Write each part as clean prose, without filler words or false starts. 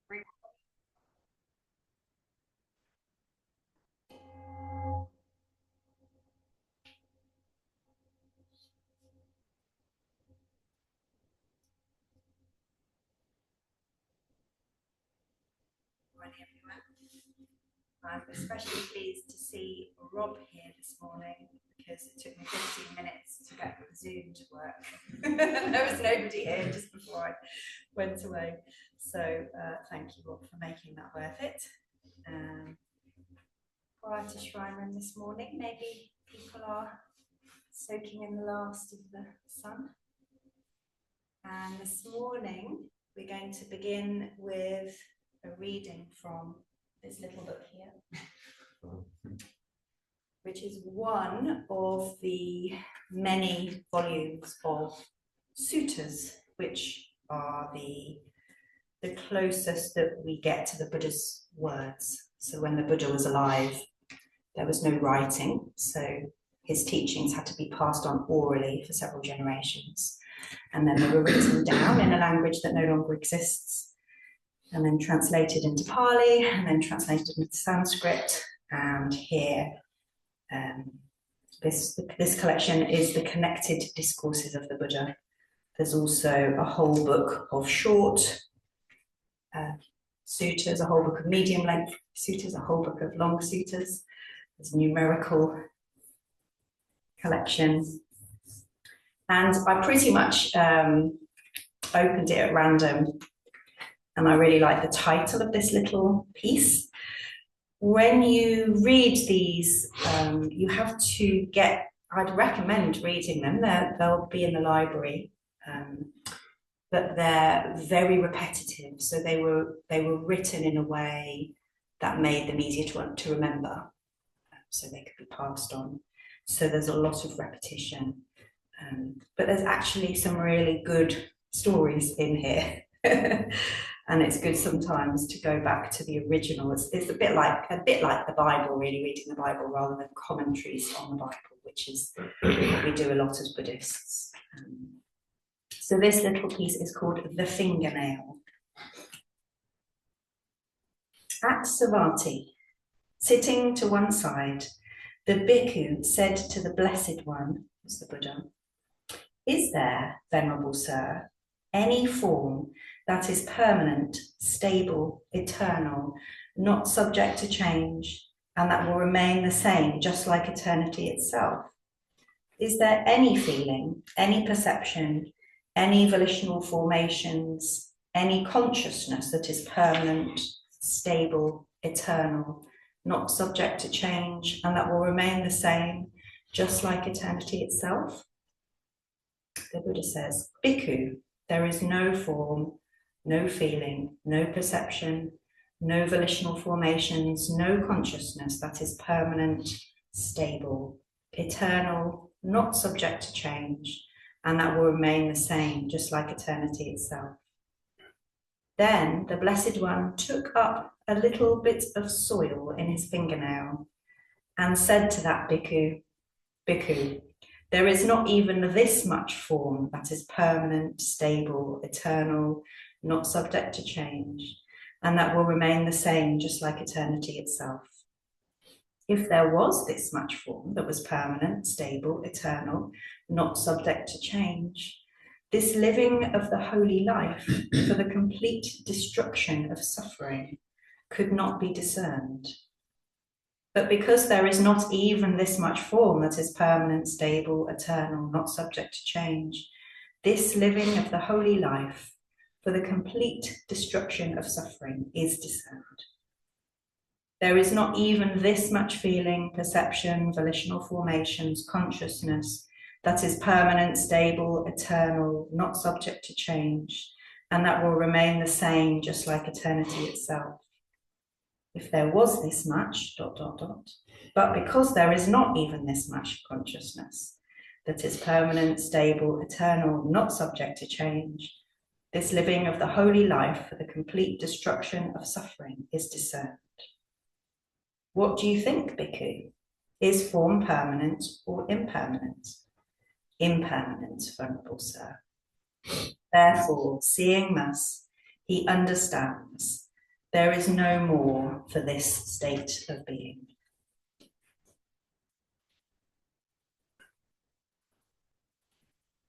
Morning, everyone. I'm especially pleased to see Rob here this morning because it took me 15 minutes to get Zoom to work. There was nobody here just before I went away. So thank you, Rob, for making that worth it. Prior to Shrine Room this morning, maybe people are soaking in the last of the sun. And this morning, we're going to begin with a reading from this little book here, which is one of the many volumes of suttas, which are the closest that we get to the Buddha's words. So when the Buddha was alive, there was no writing, so his teachings had to be passed on orally for several generations. And then they were written down in a language that no longer exists, and then translated into Pali, and then translated into Sanskrit. And here, this collection is the connected discourses of the Buddha. There's also a whole book of short suttas, a whole book of medium length suttas, a whole book of long suttas. There's a numerical collection. And I pretty much opened it at random, and I really like the title of this little piece. When you read these, you have to I'd recommend reading them. They'll be in the library, but they're very repetitive. So they were written in a way that made them easier to remember, so they could be passed on. So there's a lot of repetition. But there's actually some really good stories in here. And it's good sometimes to go back to the original. It's a bit like the Bible, really, reading the Bible rather than commentaries on the Bible, which is what we do a lot as Buddhists. So this little piece is called The Fingernail. At Savatthi, sitting to one side, the bhikkhu said to the Blessed One, as the Buddha, "Is there, Venerable Sir, any form that is permanent, stable, eternal, not subject to change, and that will remain the same, just like eternity itself? Is there any feeling, any perception, any volitional formations, any consciousness that is permanent, stable, eternal, not subject to change, and that will remain the same, just like eternity itself?" The Buddha says, "Bhikkhu, there is no form, no feeling, no perception, no volitional formations, no consciousness that is permanent, stable, eternal, not subject to change, and that will remain the same, just like eternity itself." Then the Blessed One took up a little bit of soil in his fingernail and said to that bhikkhu, "Bhikkhu, there is not even this much form that is permanent, stable, eternal, not subject to change, and that will remain the same, just like eternity itself. If there was this much form that was permanent, stable, eternal, not subject to change, this living of the holy life for the complete destruction of suffering could not be discerned. But because there is not even this much form that is permanent, stable, eternal, not subject to change, this living of the holy life for the complete destruction of suffering is discerned. There is not even this much feeling, perception, volitional formations, consciousness that is permanent, stable, eternal, not subject to change, and that will remain the same, just like eternity itself. If there was this much, ... but because there is not even this much consciousness that is permanent, stable, eternal, not subject to change, this living of the holy life for the complete destruction of suffering is discerned. What do you think, bhikkhu? Is form permanent or impermanent? Impermanent, Venerable Sir. Therefore, seeing thus, he understands There is no more for this state of being.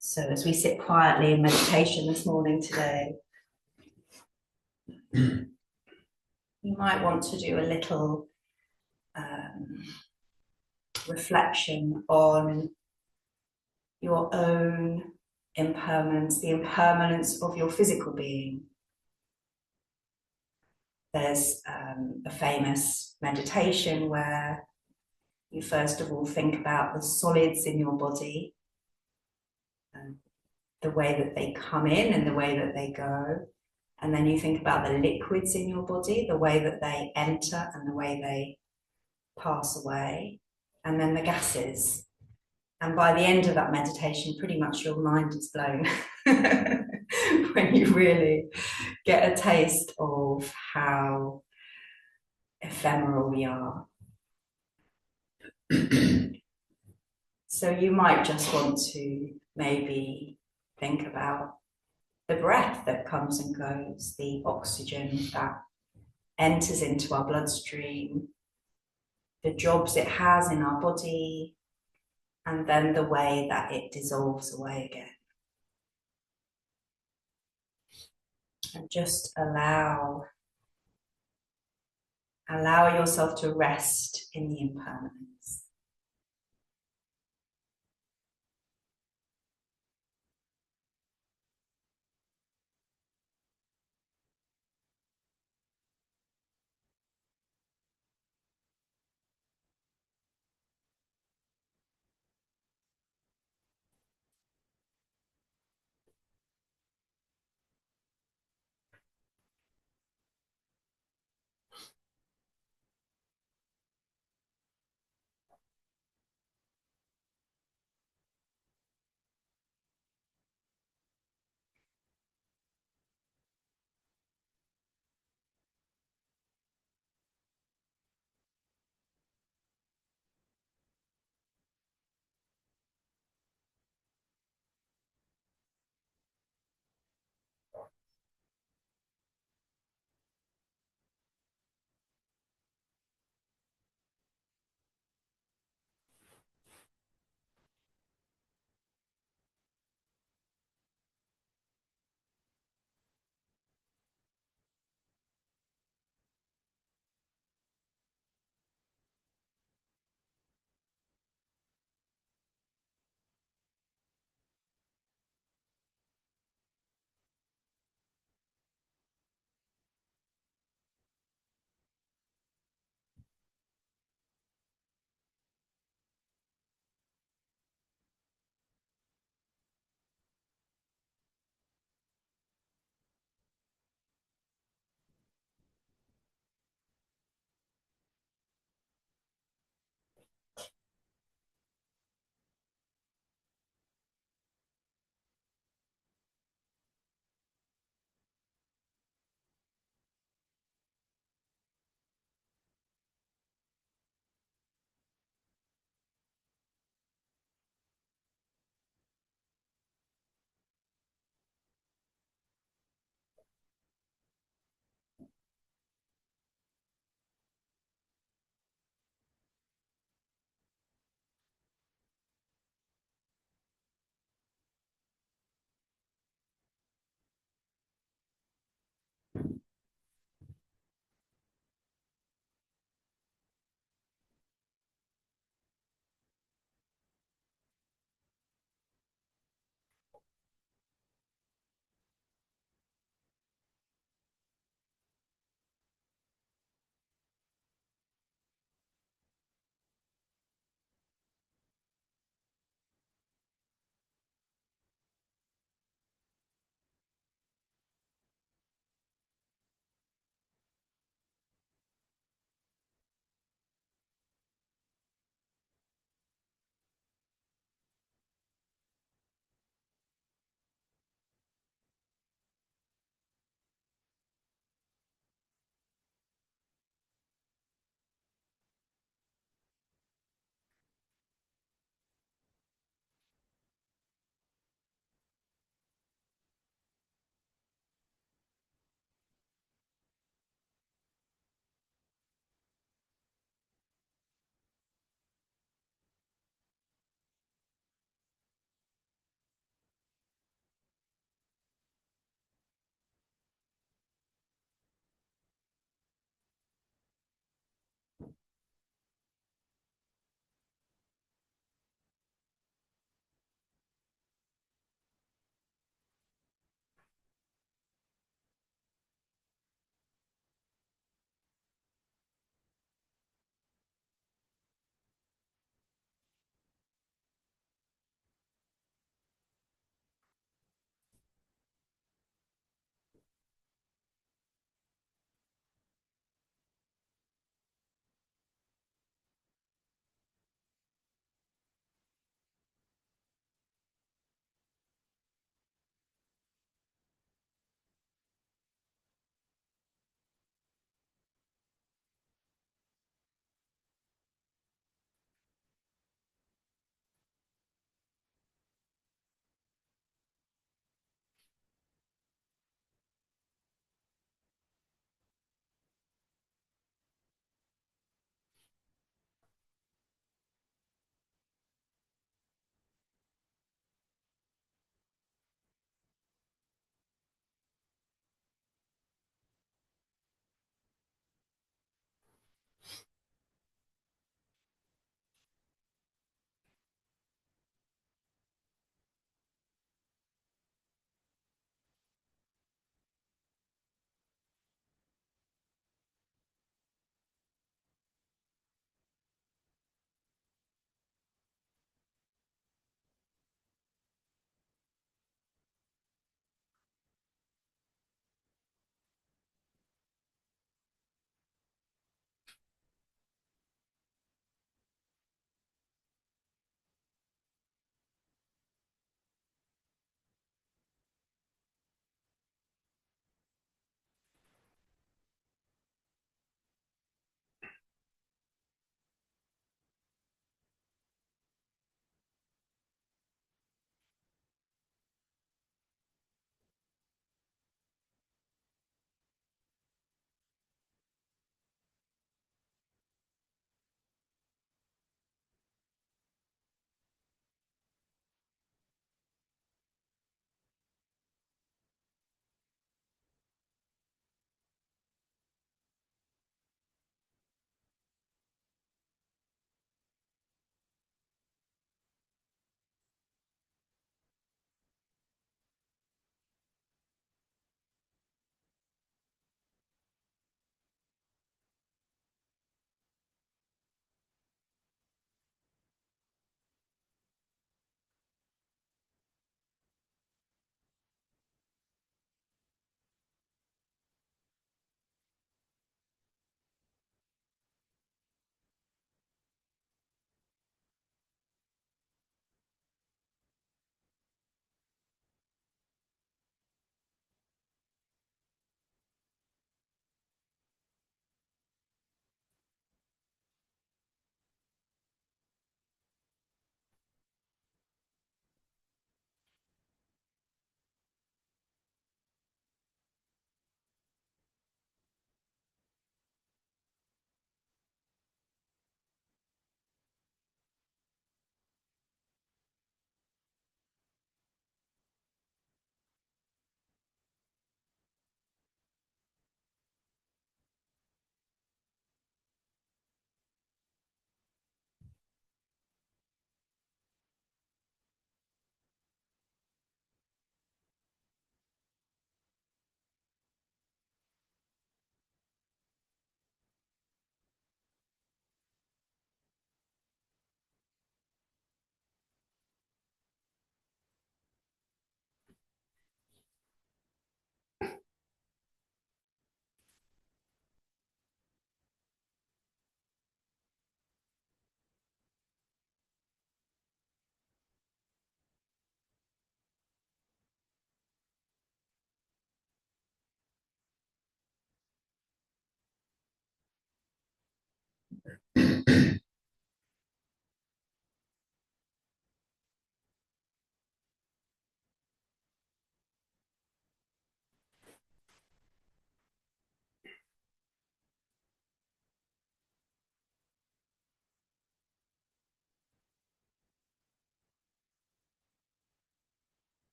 So as we sit quietly in meditation this morning today, you might want to do a little reflection on your own impermanence, the impermanence of your physical being. There's a famous meditation where you first of all think about the solids in your body, the way that they come in and the way that they go. And then you think about the liquids in your body, the way that they enter and the way they pass away. And then the gases. And by the end of that meditation, pretty much your mind is blown when you really get a taste of how ephemeral we are. So you might just want to maybe think about the breath that comes and goes, the oxygen that enters into our bloodstream, the jobs it has in our body, and then the way that it dissolves away again. And just allow yourself to rest in the impermanence.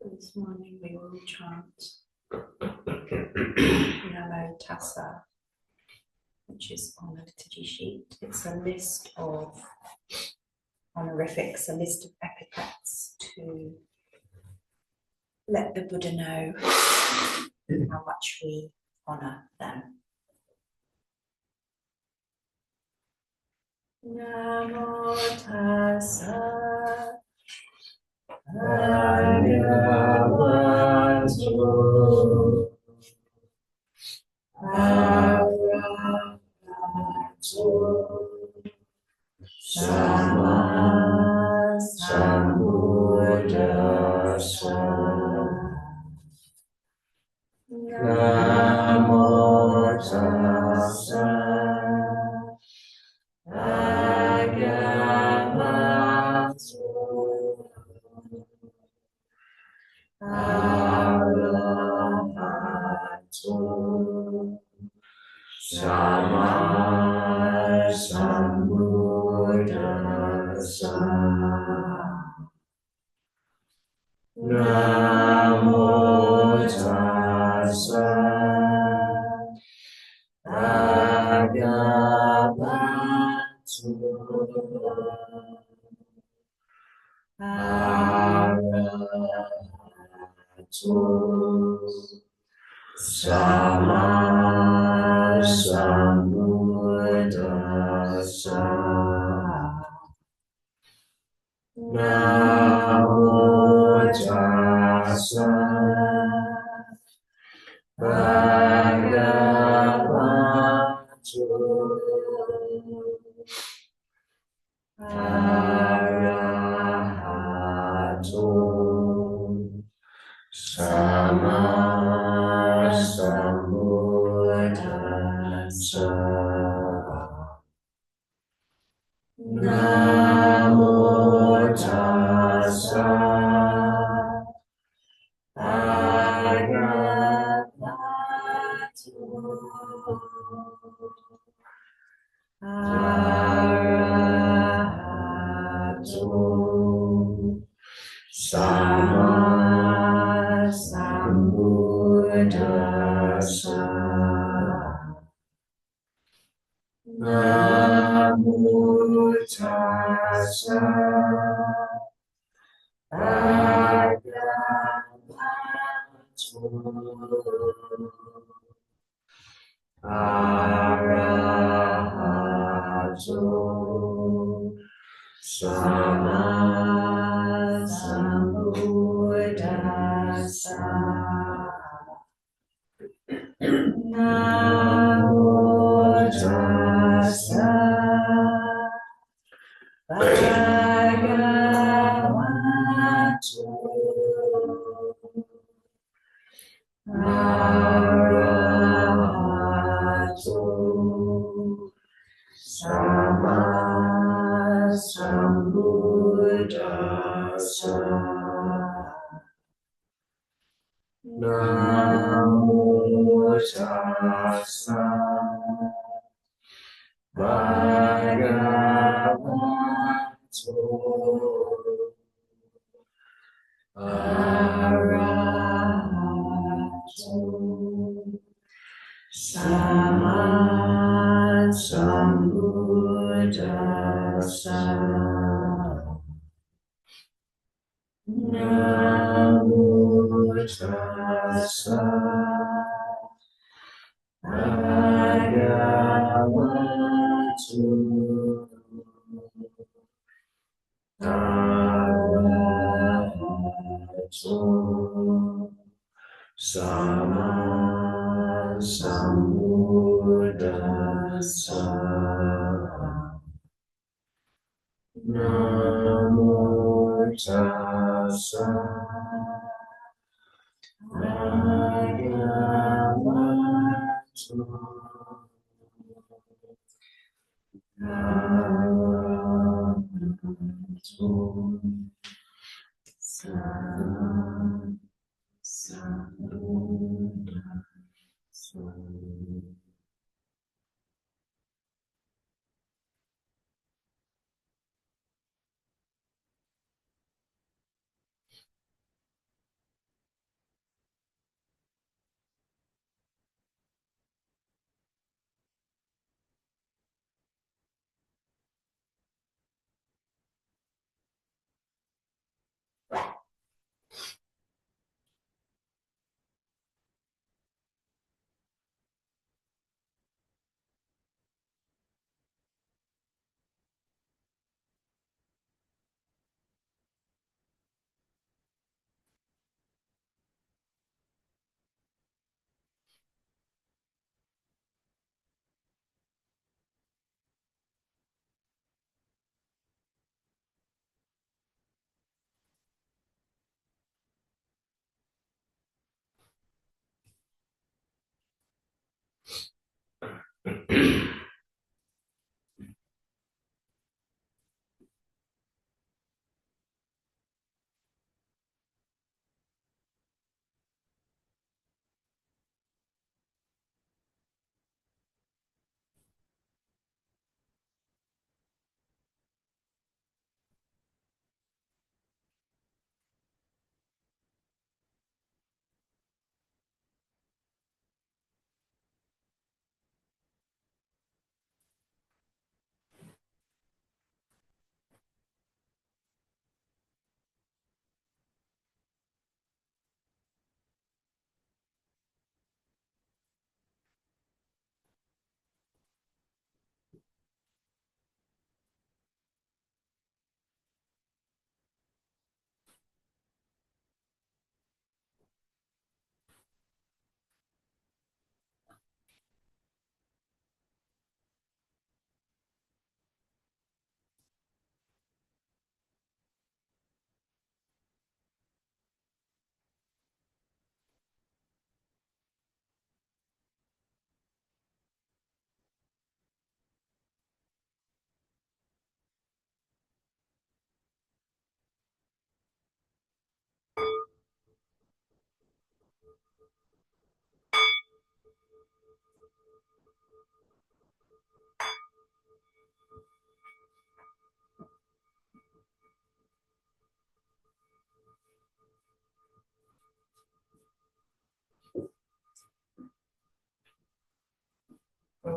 This morning we will chant Namo Tassa, which is on the liturgy sheet. It's a list of honorifics, a list of epithets to let the Buddha know how much we honour them. Namo Tassa Bhagavato Arahato Sama Sambuddhassa. Namo Tassa Bhagavato Arahato Sama Sambuddhassa. Namo Tassa Bhagavato Arahato Sama Sambuddhassa. Namo Tassa Bhagavato Arahato Sama Sambuddhassa. Namo Tassa Bhagavato Arahato Sama Buddhassa. Namo tassa bhagavato arahato sama sambuddhassa. Namo tassa bhagavato arahato sama sambuddhassa. Namo tassa bhagavato arahato sama sambuddhassa. Namo tassa bhagavato arahato sama sambuddhassa. Namo tassa bhagavato arahato sama sambuddhassa.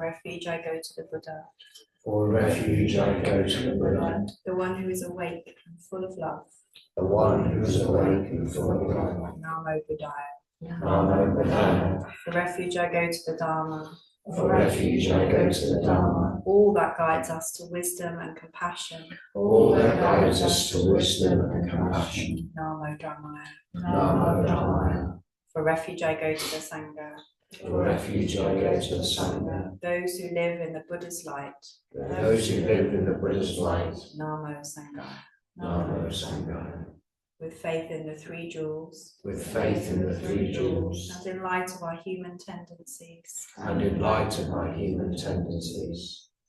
refuge I go to the Buddha. For refuge I go to the Buddha, The one who is awake and full of love. the one who is awake and full of love. Namo Buddhaya. Namo Buddhaya. For refuge I go to the Dharma. For refuge I go to the Dharma, All that guides us to wisdom and compassion. all that guides us to wisdom and compassion. Namo Dhammaya. Namo Dhammaya. For refuge I go to the Sangha. For refuge I go to the Sangha, Those who live in the Buddha's light. those who live in the Buddha's light. Namo Sangha. Namo Sangha. With faith in the three jewels. With faith in the three jewels, And in light of our human tendencies. and in light of my human tendencies,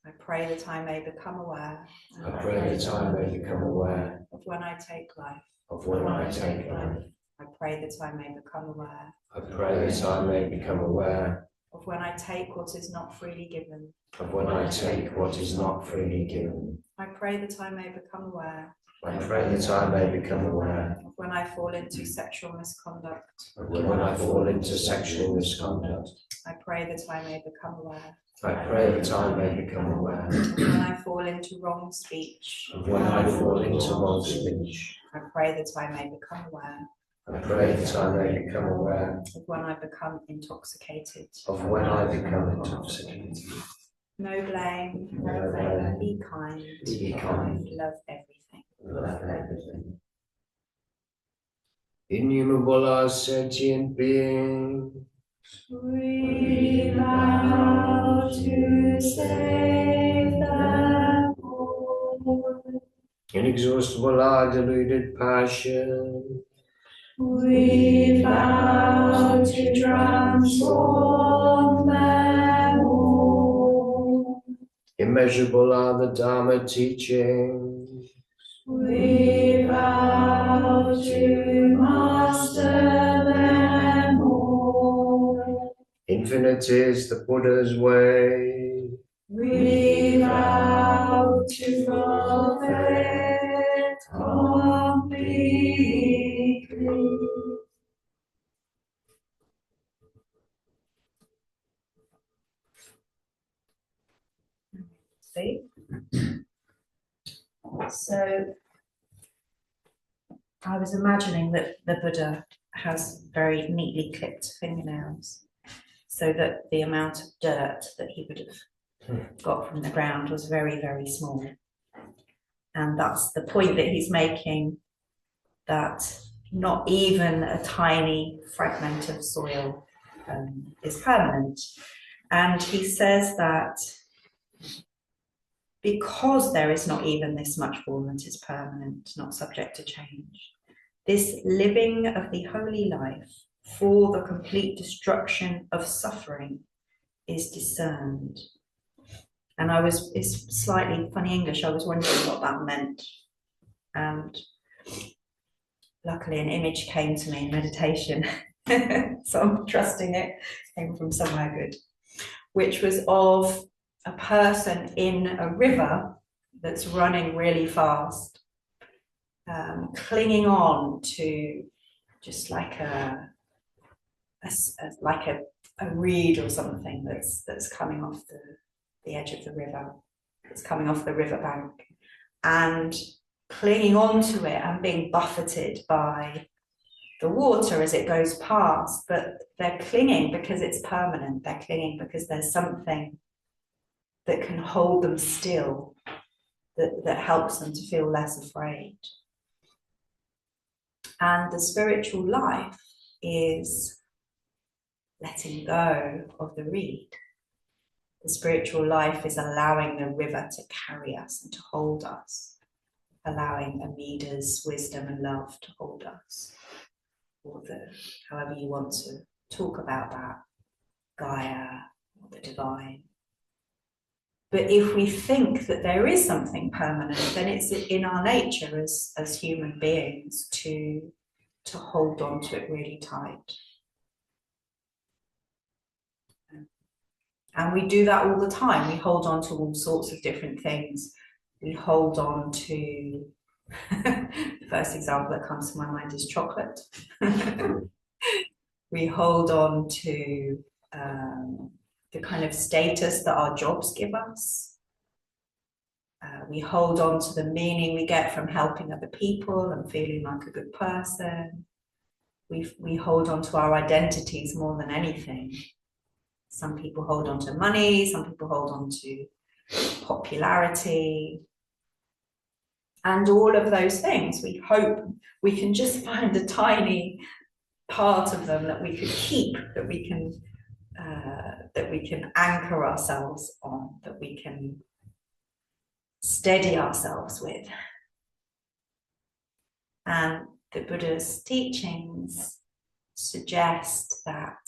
I pray that I may become aware. I pray that I may become aware Of when I take life. of when I take life. I pray that I may become aware. I pray that I may become aware Of when I take what is not freely given. of when I take what is not freely given. I pray that I may become aware. I pray that I may become aware Of when I fall into sexual misconduct. of when I fall into sexual misconduct. I pray that I may become aware. I pray that I may become aware Of when I fall into wrong speech. of when I fall into wrong speech. I pray that I may become aware. I pray that I may become aware Of when I become intoxicated. of when I become intoxicated. No blame. No blame. Be kind. Be kind. Love everything. Love everything. Innumerable are sentient beings. We vow to save them all. Inexhaustible are deluded passions. We vow to transform them all. Immeasurable are the Dharma teachings. We vow to master them all. Infinite is the Buddha's way. We vow to follow it completely. See? So I was imagining that the Buddha has very neatly clipped fingernails so that the amount of dirt that he would have got from the ground was very, very small. And that's the point that he's making, that not even a tiny fragment of soil is permanent. And he says that because there is not even this much form that is permanent, not subject to change, this living of the holy life for the complete destruction of suffering is discerned. And it's slightly funny English, I was wondering what that meant. And luckily an image came to me in meditation, so I'm trusting it came from somewhere good, which was of a person in a river that's running really fast, clinging on to just like a reed or something that's coming off the edge of the river. It's coming off the riverbank and clinging onto it and being buffeted by the water as it goes past. But they're clinging because it's permanent. They're clinging because there's something that can hold them still, that helps them to feel less afraid. And the spiritual life is letting go of the reed. The spiritual life is allowing the river to carry us and to hold us, allowing Amida's wisdom and love to hold us, or however you want to talk about that, Gaia or the divine. But if we think that there is something permanent, then it's in our nature as human beings to hold on to it really tight. And we do that all the time. We hold on to all sorts of different things. We hold on to, the first example that comes to my mind is chocolate. We hold on to the kind of status that our jobs give us. We hold on to the meaning we get from helping other people and feeling like a good person. We hold on to our identities more than anything. Some people hold on to money, some people hold on to popularity. And all of those things, we hope we can just find a tiny part of them that we could keep, that we can anchor ourselves on, that we can steady ourselves with. And the Buddha's teachings suggest that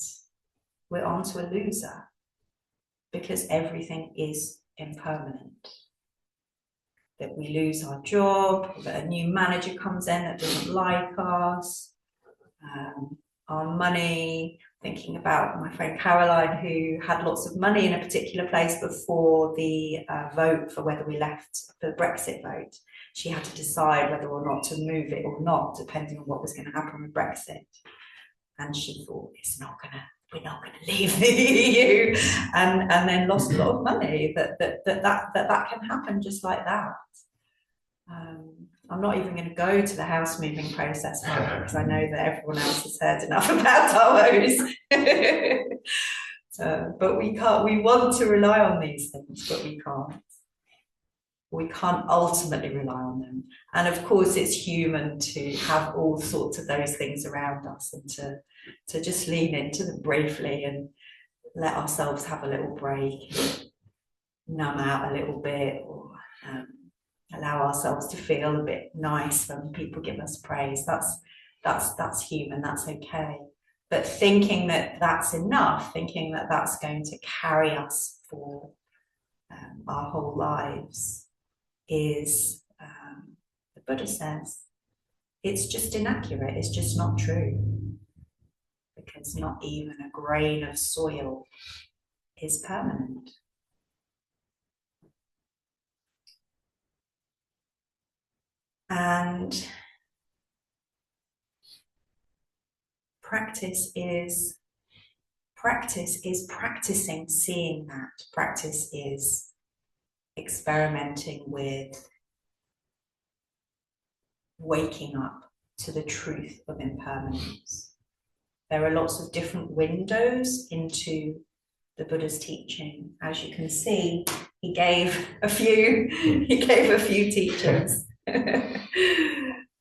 we're onto a loser because everything is impermanent. That we lose our job, that a new manager comes in that doesn't like us, our money. Thinking about my friend Caroline, who had lots of money in a particular place before the vote for whether we left for the Brexit vote. She had to decide whether or not to move it or not, depending on what was going to happen with Brexit. And she thought, we're not gonna leave the EU, and then lost a lot of money. That can happen just like that. I'm not even going to go to the house moving process because I know that everyone else has heard enough about our woes. But we can't. We want to rely on these things, but we can't. We can't ultimately rely on them. And of course, it's human to have all sorts of those things around us and to just lean into them briefly and let ourselves have a little break, numb out a little bit, or allow ourselves to feel a bit nice when people give us praise. That's human, that's okay. But thinking that that's enough, thinking that that's going to carry us for our whole lives is, the Buddha says, it's just inaccurate, it's just not true. Because not even a grain of soil is permanent. And practice is practicing seeing that. Practice is experimenting with waking up to the truth of impermanence. There are lots of different windows into the Buddha's teaching. As you can see, he gave a few teachings.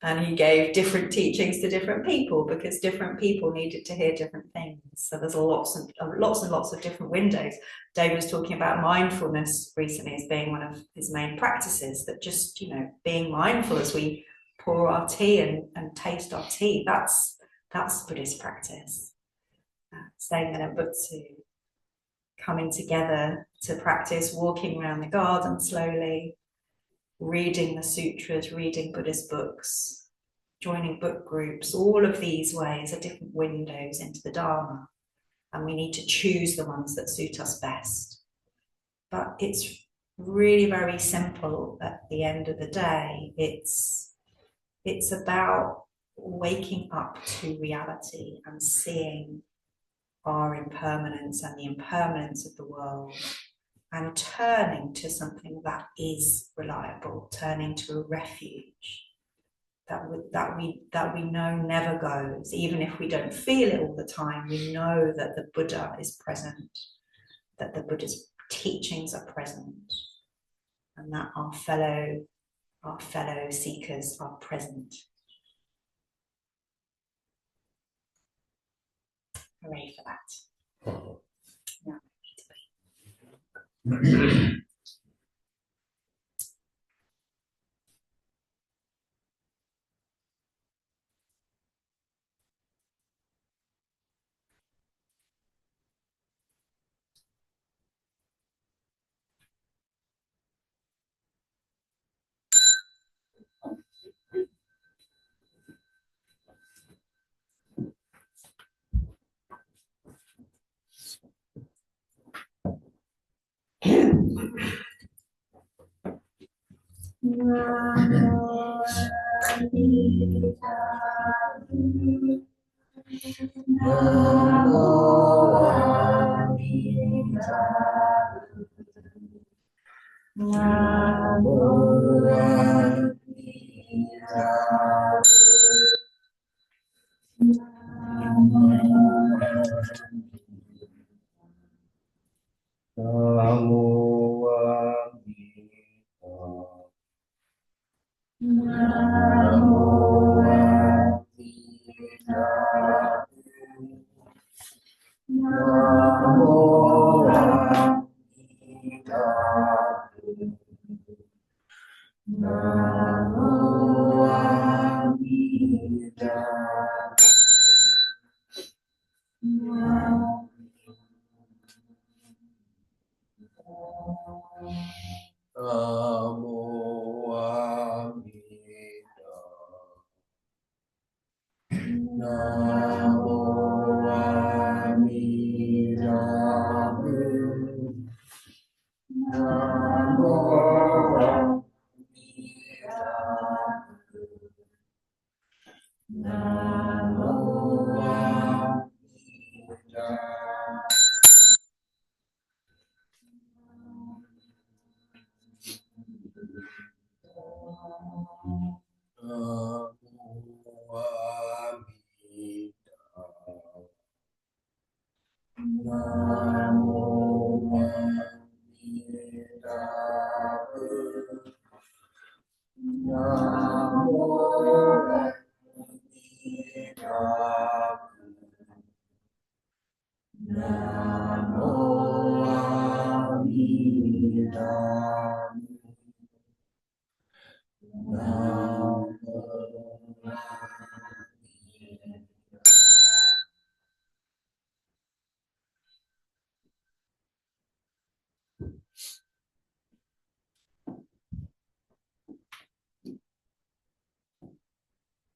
And he gave different teachings to different people because different people needed to hear different things. So there's lots and lots of different windows. Dave was talking about mindfulness recently as being one of his main practices, that just, being mindful as we pour our tea and taste our tea, that's Buddhist practice. Staying in a butsu, coming together to practice, walking around the garden slowly, reading the sutras, reading Buddhist books, joining book groups. All of these ways are different windows into the Dharma, and we need to choose the ones that suit us best. But it's really very simple at the end of the day. It's about waking up to reality and seeing our impermanence and the impermanence of the world, and turning to something that is reliable, turning to a refuge that we know never goes. Even if we don't feel it all the time, we know that the Buddha is present, that the Buddha's teachings are present, and that our fellow seekers are present. Hooray for that. Yeah. Namo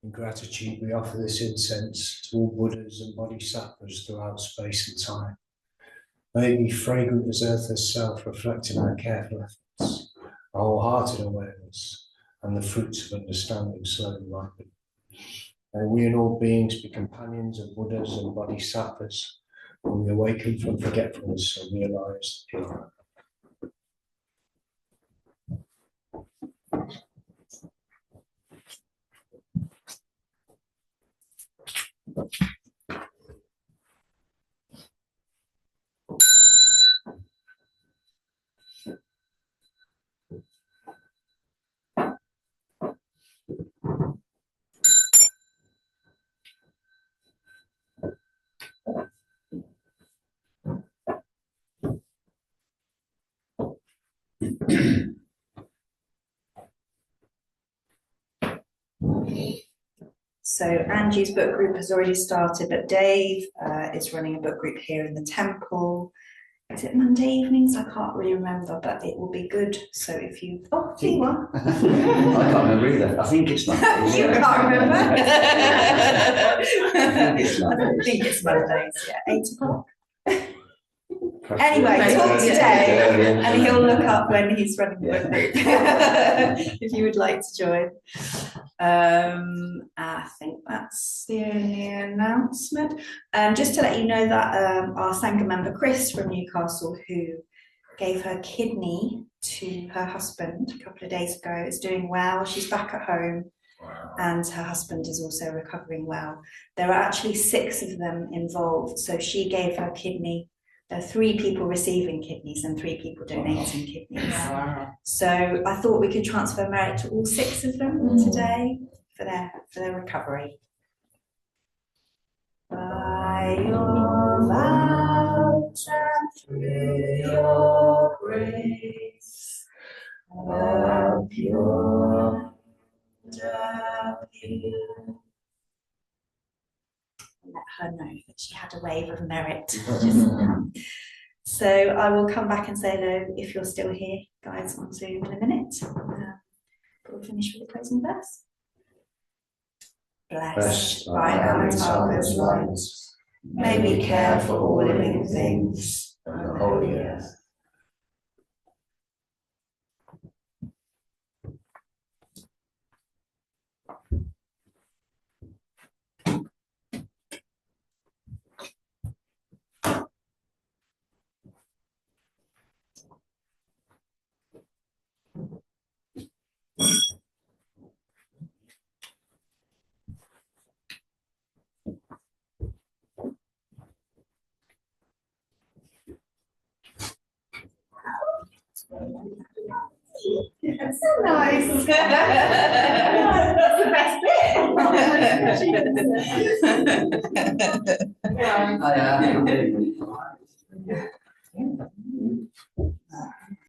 In gratitude, we offer this incense to all Buddhas and Bodhisattvas throughout space and time. May it be fragrant as earth herself, reflecting our careful efforts, our wholehearted awareness, and the fruits of understanding slowly ripen. May we and all beings be companions of Buddhas and Bodhisattvas when we awaken from forgetfulness and realize the pure. So Angie's book group has already started, but Dave is running a book group here in the temple. Is it Monday evenings? I can't really remember, but it will be good. So if you, oh, there you are. I can't remember either. I think it's Mondays. You can't remember? I think it's Mondays. I think it's Mondays, yeah, 8 o'clock. Anyway, talk to Dave and he'll look up when he's running the book group if you would like to join. I think that's the only announcement. Just to let you know that our Sangha member Chris from Newcastle, who gave her kidney to her husband a couple of days ago, is doing well. She's back at home. Wow. And her husband is also recovering well. There are actually 6 of them involved. So she gave her kidney. There are 3 people receiving kidneys and 3 people donating kidneys. Wow. So I thought we could transfer merit to all 6 of them today for their recovery. By your vows and through your grace, a pure let her know that she had a wave of merit just now. So I will come back and say hello if you're still here, guys, on Zoom in a minute. But we'll finish with the closing verse. Blessed by Amitaka's light, may we care for all living things and the holy earth. That's so nice. That's the best bit. I